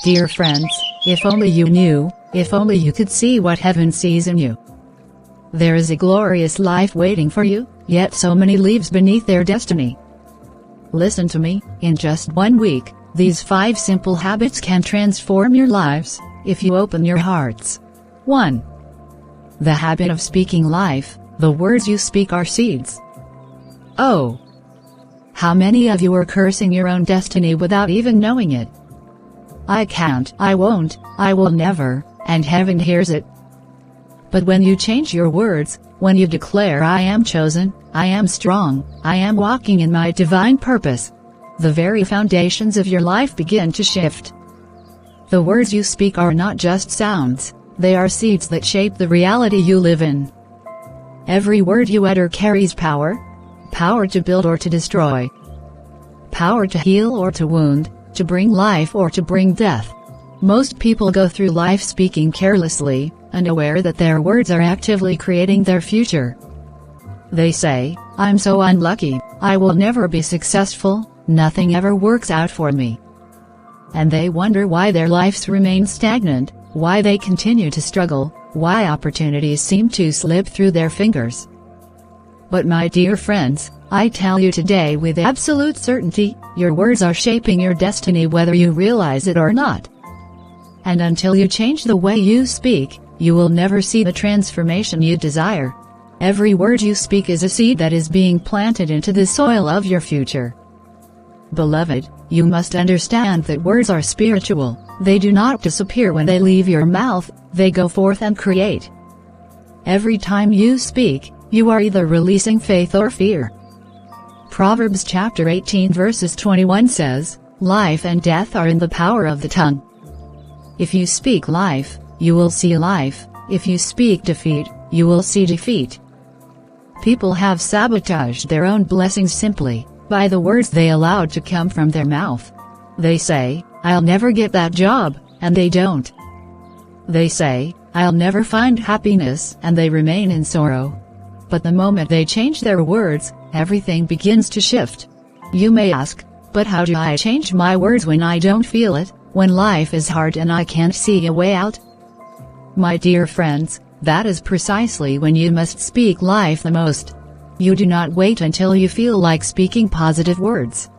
dear friends, if only you knew, if only you could see what heaven sees in you. There is a glorious life waiting for you, yet so many leaves beneath their destiny. Listen to me, in just 1 week, these 5 simple habits can transform your lives, if you open your hearts. 1. The habit of speaking life. The words you speak are seeds. Oh! How many of you are cursing your own destiny without even knowing it? I can't, I won't, I will never, and heaven hears it. But when you change your words, when you declare I am chosen, I am strong, I am walking in my divine purpose, the very foundations of your life begin to shift. The words you speak are not just sounds, they are seeds that shape the reality you live in. Every word you utter carries power. Power to build or to destroy. Power to heal or to wound, to bring life or to bring death. Most people go through life speaking carelessly, unaware that their words are actively creating their future. They say, I'm so unlucky, I will never be successful, nothing ever works out for me. And they wonder why their lives remain stagnant, why they continue to struggle, why opportunities seem to slip through their fingers. But my dear friends, I tell you today with absolute certainty, your words are shaping your destiny whether you realize it or not. And until you change the way you speak, you will never see the transformation you desire. Every word you speak is a seed that is being planted into the soil of your future. Beloved, you must understand that words are spiritual. They do not disappear when they leave your mouth, they go forth and create. Every time you speak, you are either releasing faith or fear. Proverbs chapter 18 verses 21 says, life and death are in the power of the tongue. If you speak life, you will see life. If you speak defeat, you will see defeat. People have sabotaged their own blessings simply by the words they allowed to come from their mouth. They say, I'll never get that job, and they don't. They say, I'll never find happiness, and they remain in sorrow. But the moment they change their words, everything begins to shift. You may ask, but how do I change my words when I don't feel it, when life is hard and I can't see a way out? My dear friends, that is precisely when you must speak life the most. You do not wait until you feel like speaking positive words.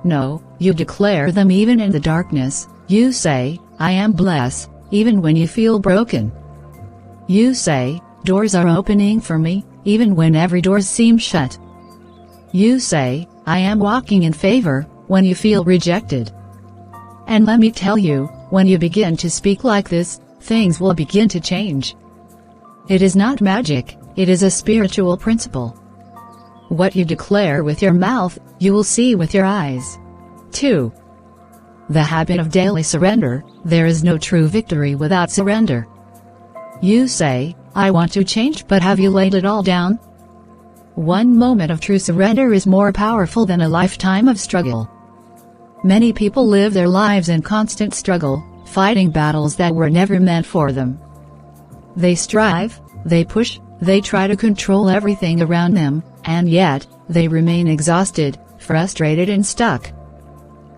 No, you declare them even in the darkness. You say, I am blessed, even when you feel broken. You say, doors are opening for me, even when every door seems shut. You say, I am walking in favor, when you feel rejected. And let me tell you, when you begin to speak like this, things will begin to change. It is not magic, it is a spiritual principle. What you declare with your mouth, you will see with your eyes. 2. The habit of daily surrender. There is no true victory without surrender. You say, I want to change, but have you laid it all down? One moment of true surrender is more powerful than a lifetime of struggle. Many people live their lives in constant struggle, fighting battles that were never meant for them. They strive, they push, they try to control everything around them, and yet, they remain exhausted, frustrated and stuck.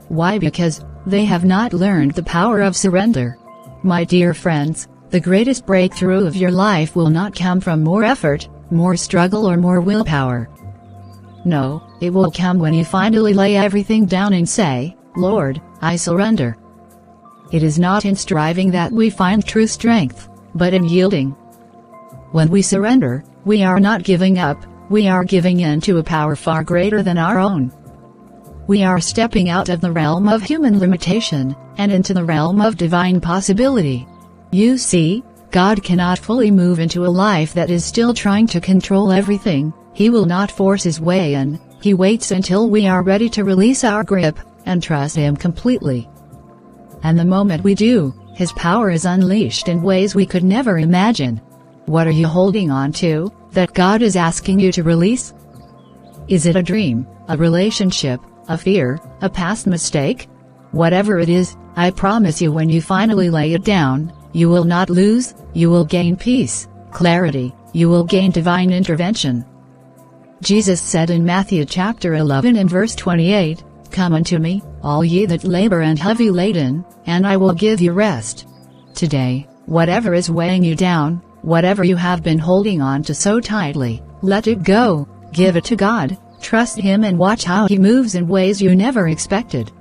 Why? Because they have not learned the power of surrender. My dear friends, the greatest breakthrough of your life will not come from more effort, more struggle or more willpower. No, it will come when you finally lay everything down and say, Lord, I surrender. It is not in striving that we find true strength, but in yielding. When we surrender, we are not giving up, we are giving in to a power far greater than our own. We are stepping out of the realm of human limitation, and into the realm of divine possibility. You see, God cannot fully move into a life that is still trying to control everything. He will not force his way in, he waits until we are ready to release our grip, and trust him completely. And the moment we do, his power is unleashed in ways we could never imagine. What are you holding on to, that God is asking you to release? Is it a dream, a relationship, a fear, a past mistake? Whatever it is, I promise you when you finally lay it down, you will not lose, you will gain peace, clarity, you will gain divine intervention. Jesus said in Matthew chapter 11 and verse 28, Come unto me, all ye that labor and heavy laden, and I will give you rest. Today, whatever is weighing you down, whatever you have been holding on to so tightly, let it go, give it to God, trust Him and watch how He moves in ways you never expected.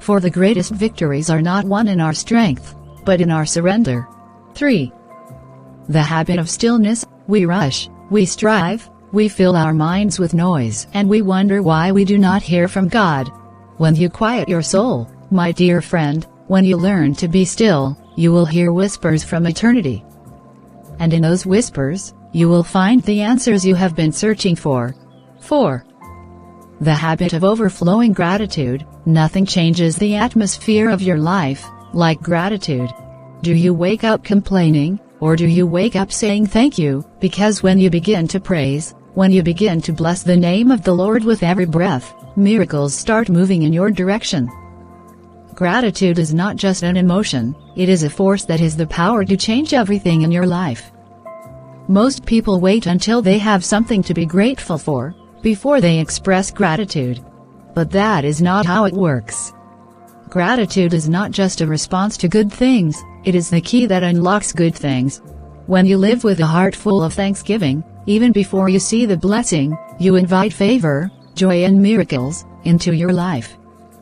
For the greatest victories are not won in our strength, but in our surrender. 3. The habit of stillness. We rush, we strive, we fill our minds with noise, and we wonder why we do not hear from God. When you quiet your soul, my dear friend, when you learn to be still, you will hear whispers from eternity. And in those whispers, you will find the answers you have been searching for. 4. The habit of overflowing gratitude. Nothing changes the atmosphere of your life like gratitude. Do you wake up complaining, or do you wake up saying thank you? Because when you begin to praise, when you begin to bless the name of the Lord with every breath, miracles start moving in your direction. Gratitude is not just an emotion, it is a force that has the power to change everything in your life. Most people wait until they have something to be grateful for before they express gratitude. But that is not how it works. Gratitude is not just a response to good things, it is the key that unlocks good things. When you live with a heart full of thanksgiving, even before you see the blessing, you invite favor, joy and miracles into your life.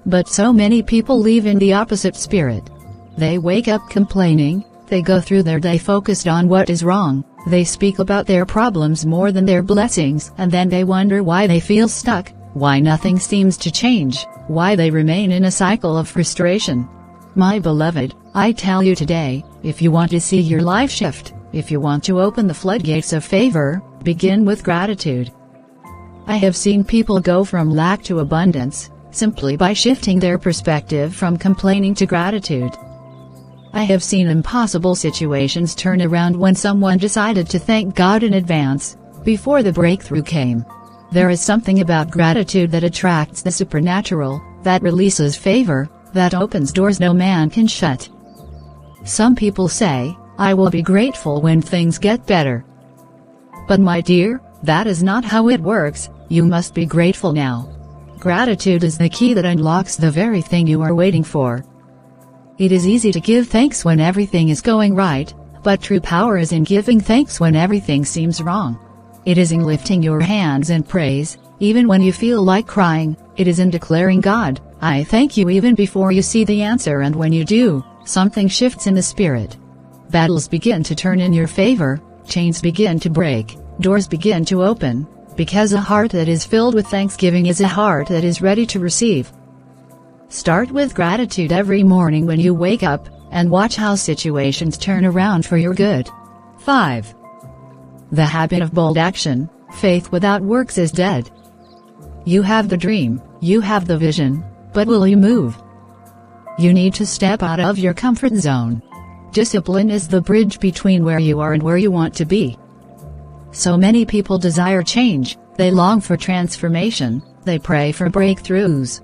But so many people live in the opposite spirit. They wake up complaining, they go through their day focused on what is wrong, they speak about their problems more than their blessings, and then they wonder why they feel stuck, why nothing seems to change, why they remain in a cycle of frustration. My beloved, I tell you today, if you want to see your life shift, if you want to open the floodgates of favor, begin with gratitude. I have seen people go from lack to abundance, simply by shifting their perspective from complaining to gratitude. I have seen impossible situations turn around when someone decided to thank God in advance, before the breakthrough came. There is something about gratitude that attracts the supernatural, that releases favor, that opens doors no man can shut. Some people say, I will be grateful when things get better. But my dear, that is not how it works. You must be grateful now. Gratitude is the key that unlocks the very thing you are waiting for. It is easy to give thanks when everything is going right, but true power is in giving thanks when everything seems wrong. It is in lifting your hands in praise, even when you feel like crying. It is in declaring, God, I thank you, even before you see the answer, and when you do, something shifts in the spirit. Battles begin to turn in your favor, chains begin to break, doors begin to open, because a heart that is filled with thanksgiving is a heart that is ready to receive. Start with gratitude every morning when you wake up, and watch how situations turn around for your good. 5. The habit of bold action. Faith without works is dead. You have the dream, you have the vision, but will you move? You need to step out of your comfort zone. Discipline is the bridge between where you are and where you want to be. So many people desire change, they long for transformation, they pray for breakthroughs.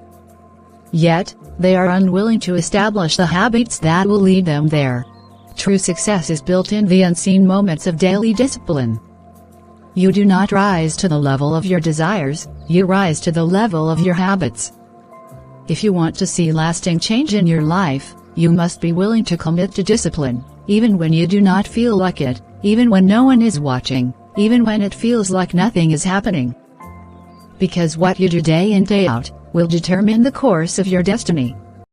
Yet, they are unwilling to establish the habits that will lead them there. True success is built in the unseen moments of daily discipline. You do not rise to the level of your desires, you rise to the level of your habits. If you want to see lasting change in your life, you must be willing to commit to discipline, even when you do not feel like it, even when no one is watching, even when it feels like nothing is happening. Because what you do day in day out will determine the course of your destiny.